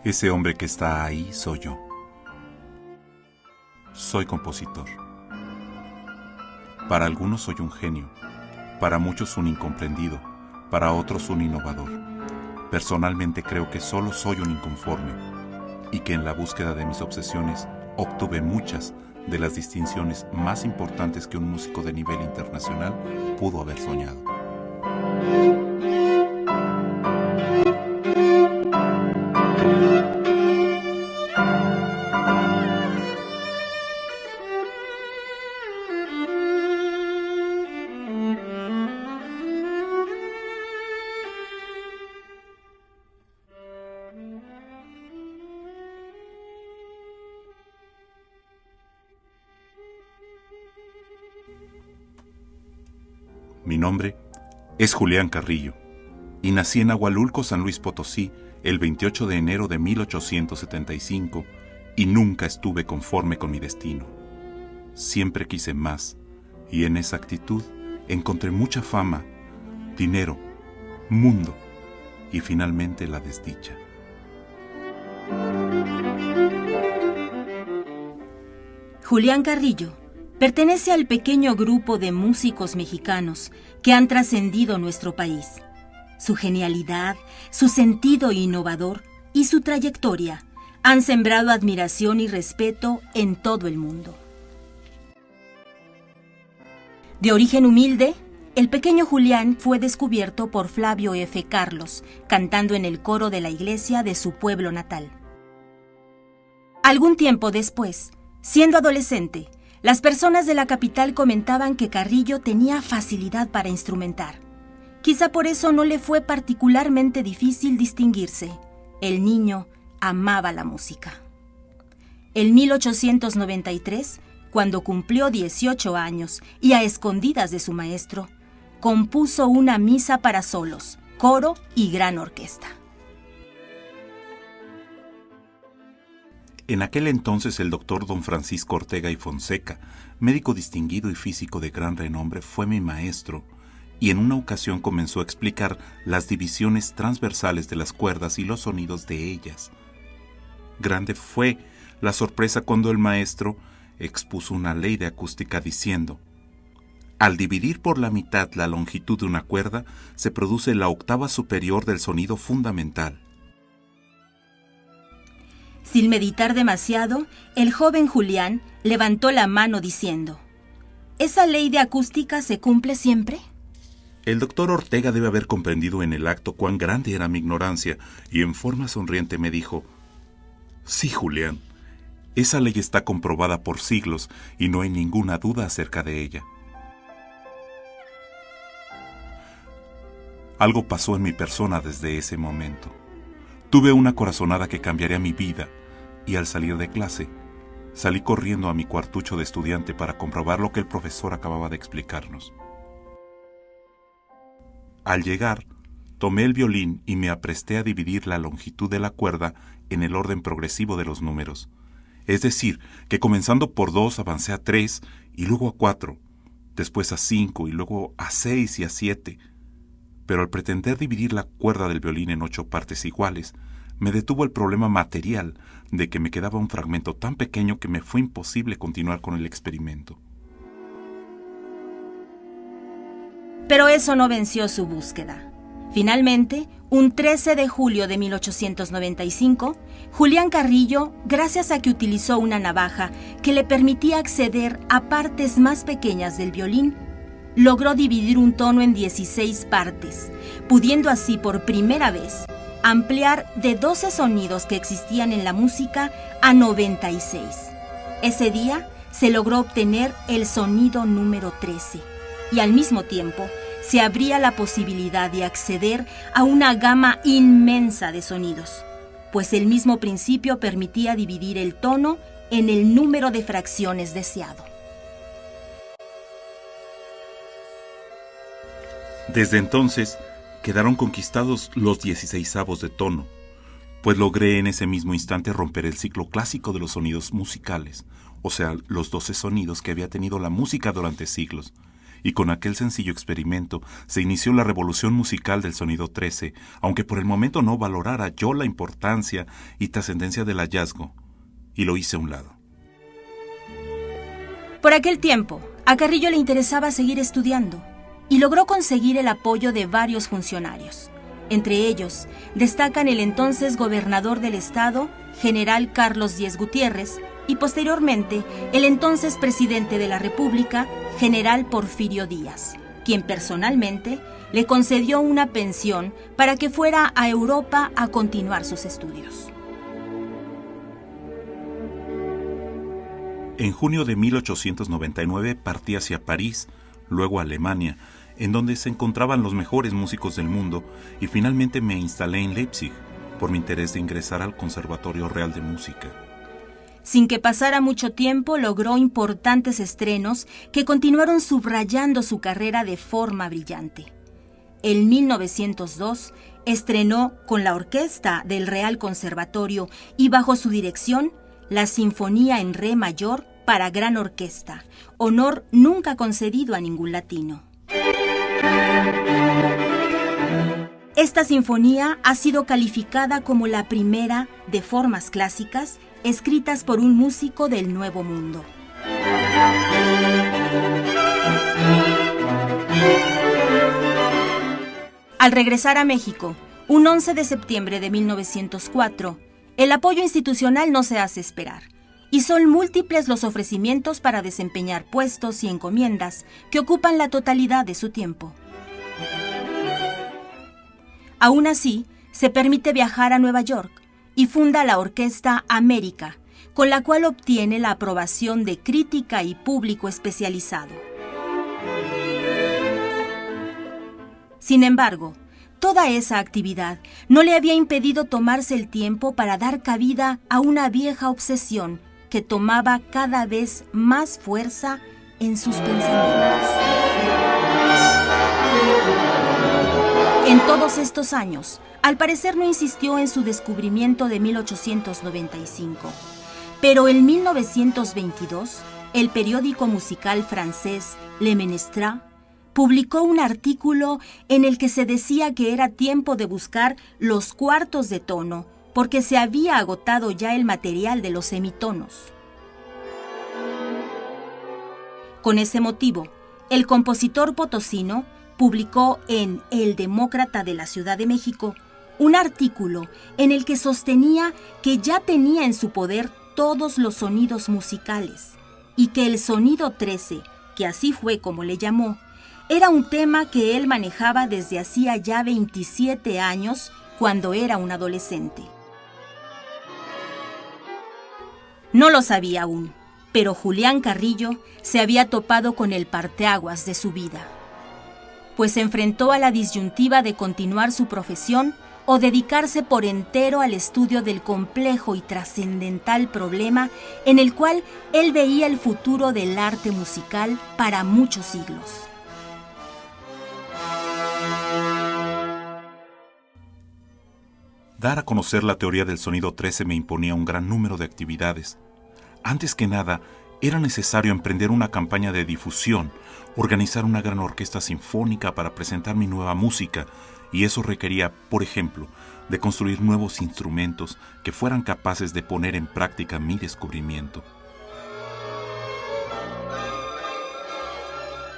Ese hombre que está ahí soy yo. Soy compositor. Para algunos soy un genio, para muchos un incomprendido, para otros un innovador. Personalmente creo que solo soy un inconforme y que en la búsqueda de mis obsesiones obtuve muchas de las distinciones más importantes que un músico de nivel internacional pudo haber soñado. Mi nombre es Julián Carrillo y nací en Agualulco, San Luis Potosí, el 28 de enero de 1875 y nunca estuve conforme con mi destino. Siempre quise más y en esa actitud encontré mucha fama, dinero, mundo y finalmente la desdicha. Julián Carrillo pertenece al pequeño grupo de músicos mexicanos que han trascendido nuestro país. Su genialidad, su sentido innovador y su trayectoria han sembrado admiración y respeto en todo el mundo. De origen humilde, el pequeño Julián fue descubierto por Flavio F. Carlos, cantando en el coro de la iglesia de su pueblo natal. Algún tiempo después, siendo adolescente, las personas de la capital comentaban que Carrillo tenía facilidad para instrumentar. Quizá por eso no le fue particularmente difícil distinguirse. El niño amaba la música. En 1893, cuando cumplió 18 años y a escondidas de su maestro, compuso una misa para solos, coro y gran orquesta. En aquel entonces el doctor don Francisco Ortega y Fonseca, médico distinguido y físico de gran renombre, fue mi maestro y en una ocasión comenzó a explicar las divisiones transversales de las cuerdas y los sonidos de ellas. Grande fue la sorpresa cuando el maestro expuso una ley de acústica diciendo: al dividir por la mitad la longitud de una cuerda, se produce la octava superior del sonido fundamental. Sin meditar demasiado, el joven Julián levantó la mano diciendo: ¿esa ley de acústica se cumple siempre? El doctor Ortega debe haber comprendido en el acto cuán grande era mi ignorancia y en forma sonriente me dijo: sí, Julián, esa ley está comprobada por siglos y no hay ninguna duda acerca de ella. Algo pasó en mi persona desde ese momento. Tuve una corazonada que cambiaría mi vida y al salir de clase, salí corriendo a mi cuartucho de estudiante para comprobar lo que el profesor acababa de explicarnos. Al llegar, tomé el violín y me apresté a dividir la longitud de la cuerda en el orden progresivo de los números. Es decir, que comenzando por 2 avancé a 3 y luego a 4, después a 5 y luego a 6 y a 7. Pero al pretender dividir la cuerda del violín en 8 partes iguales, me detuvo el problema material de que me quedaba un fragmento tan pequeño que me fue imposible continuar con el experimento. Pero eso no venció su búsqueda. Finalmente, un 13 de julio de 1895, Julián Carrillo, gracias a que utilizó una navaja que le permitía acceder a partes más pequeñas del violín, logró dividir un tono en 16 partes, pudiendo así por primera vez ampliar de 12 sonidos que existían en la música a 96. Ese día se logró obtener el sonido número 13 y al mismo tiempo se abría la posibilidad de acceder a una gama inmensa de sonidos, pues el mismo principio permitía dividir el tono en el número de fracciones deseado. Desde entonces, quedaron conquistados los 16avos de tono, pues logré en ese mismo instante romper el ciclo clásico de los sonidos musicales, o sea, los 12 sonidos que había tenido la música durante siglos, y con aquel sencillo experimento se inició la revolución musical del sonido 13, aunque por el momento no valorara yo la importancia y trascendencia del hallazgo, y lo hice a un lado. Por aquel tiempo, a Carrillo le interesaba seguir estudiando y logró conseguir el apoyo de varios funcionarios. Entre ellos, destacan el entonces gobernador del estado, general Carlos Díez Gutiérrez, y posteriormente el entonces presidente de la República, general Porfirio Díaz, quien personalmente le concedió una pensión para que fuera a Europa a continuar sus estudios. En junio de 1899 partí hacia París, luego a Alemania, en donde se encontraban los mejores músicos del mundo, y finalmente me instalé en Leipzig, por mi interés de ingresar al Conservatorio Real de Música. Sin que pasara mucho tiempo, logró importantes estrenos que continuaron subrayando su carrera de forma brillante. En 1902 estrenó con la orquesta del Real Conservatorio y bajo su dirección la Sinfonía en Re mayor para gran orquesta, honor nunca concedido a ningún latino. Esta sinfonía ha sido calificada como la primera de formas clásicas escritas por un músico del Nuevo Mundo. Al regresar a México, un 11 de septiembre de 1904, el apoyo institucional no se hace esperar, y son múltiples los ofrecimientos para desempeñar puestos y encomiendas que ocupan la totalidad de su tiempo. Aún así, se permite viajar a Nueva York y funda la Orquesta América, con la cual obtiene la aprobación de crítica y público especializado. Sin embargo, toda esa actividad no le había impedido tomarse el tiempo para dar cabida a una vieja obsesión que tomaba cada vez más fuerza en sus pensamientos. En todos estos años, al parecer no insistió en su descubrimiento de 1895, pero en 1922, el periódico musical francés Le Ménestre publicó un artículo en el que se decía que era tiempo de buscar los cuartos de tono, porque se había agotado ya el material de los semitonos. Con ese motivo, el compositor potosino publicó en El Demócrata de la Ciudad de México un artículo en el que sostenía que ya tenía en su poder todos los sonidos musicales y que el sonido 13, que así fue como le llamó, era un tema que él manejaba desde hacía ya 27 años cuando era un adolescente. No lo sabía aún, pero Julián Carrillo se había topado con el parteaguas de su vida, pues se enfrentó a la disyuntiva de continuar su profesión o dedicarse por entero al estudio del complejo y trascendental problema en el cual él veía el futuro del arte musical para muchos siglos. Dar a conocer la teoría del sonido 13 me imponía un gran número de actividades. Antes que nada, era necesario emprender una campaña de difusión, organizar una gran orquesta sinfónica para presentar mi nueva música, y eso requería, por ejemplo, de construir nuevos instrumentos que fueran capaces de poner en práctica mi descubrimiento.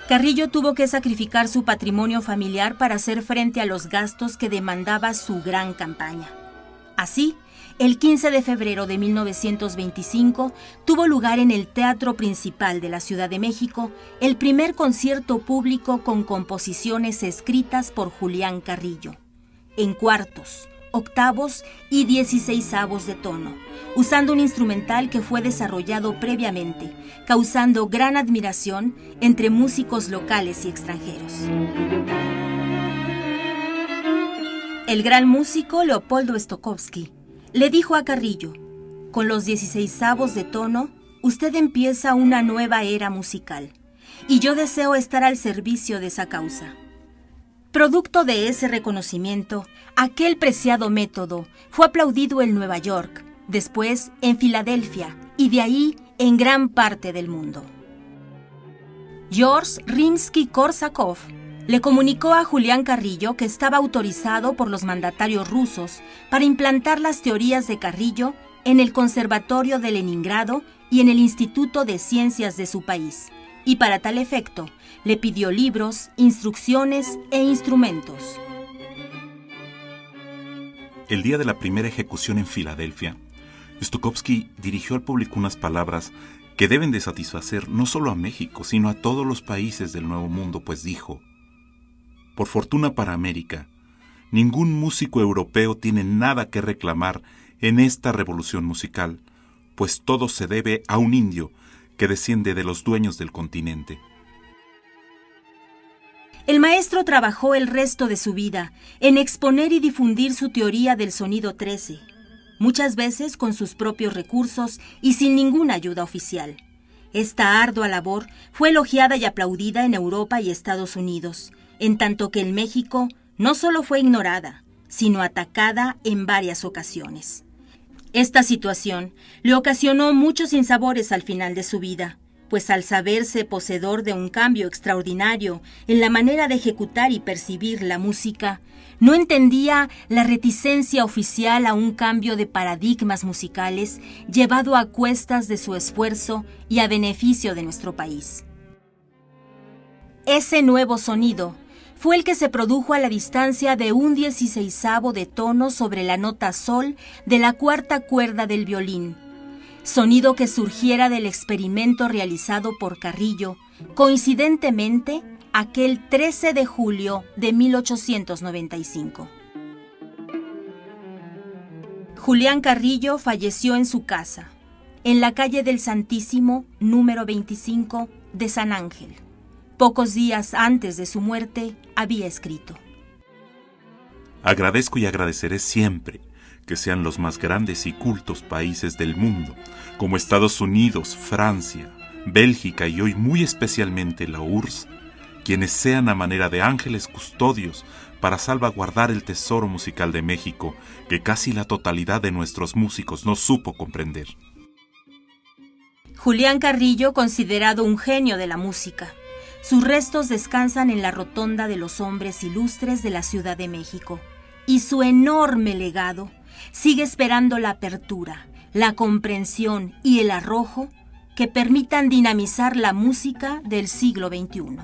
Carrillo tuvo que sacrificar su patrimonio familiar para hacer frente a los gastos que demandaba su gran campaña. Así, el 15 de febrero de 1925 tuvo lugar en el Teatro Principal de la Ciudad de México el primer concierto público con composiciones escritas por Julián Carrillo, en cuartos, octavos y 16avos de tono, usando un instrumental que fue desarrollado previamente, causando gran admiración entre músicos locales y extranjeros. El gran músico Leopoldo Stokowski le dijo a Carrillo: con los 16avos de tono, usted empieza una nueva era musical, y yo deseo estar al servicio de esa causa. Producto de ese reconocimiento, aquel preciado método fue aplaudido en Nueva York, después en Filadelfia y de ahí en gran parte del mundo. George Rimsky-Korsakov le comunicó a Julián Carrillo que estaba autorizado por los mandatarios rusos para implantar las teorías de Carrillo en el Conservatorio de Leningrado y en el Instituto de Ciencias de su país, y para tal efecto le pidió libros, instrucciones e instrumentos. El día de la primera ejecución en Filadelfia, Stokowski dirigió al público unas palabras que deben de satisfacer no solo a México, sino a todos los países del Nuevo Mundo, pues dijo: por fortuna para América, ningún músico europeo tiene nada que reclamar en esta revolución musical, pues todo se debe a un indio que desciende de los dueños del continente. El maestro trabajó el resto de su vida en exponer y difundir su teoría del sonido 13, muchas veces con sus propios recursos y sin ninguna ayuda oficial. Esta ardua labor fue elogiada y aplaudida en Europa y Estados Unidos, en tanto que en México no solo fue ignorada, sino atacada en varias ocasiones. Esta situación le ocasionó muchos sinsabores al final de su vida, pues al saberse poseedor de un cambio extraordinario en la manera de ejecutar y percibir la música, no entendía la reticencia oficial a un cambio de paradigmas musicales llevado a cuestas de su esfuerzo y a beneficio de nuestro país. Ese nuevo sonido fue el que se produjo a la distancia de un 16avo de tono sobre la nota sol de la cuarta cuerda del violín, sonido que surgiera del experimento realizado por Carrillo, coincidentemente aquel 13 de julio de 1895. Julián Carrillo falleció en su casa, en la calle del Santísimo, número 25 de San Ángel. Pocos días antes de su muerte, había escrito: agradezco y agradeceré siempre que sean los más grandes y cultos países del mundo, como Estados Unidos, Francia, Bélgica y hoy muy especialmente la URSS, quienes sean a manera de ángeles custodios para salvaguardar el tesoro musical de México que casi la totalidad de nuestros músicos no supo comprender. Julián Carrillo, considerado un genio de la música. Sus restos descansan en la Rotonda de los Hombres Ilustres de la Ciudad de México, y su enorme legado sigue esperando la apertura, la comprensión y el arrojo que permitan dinamizar la música del siglo XXI.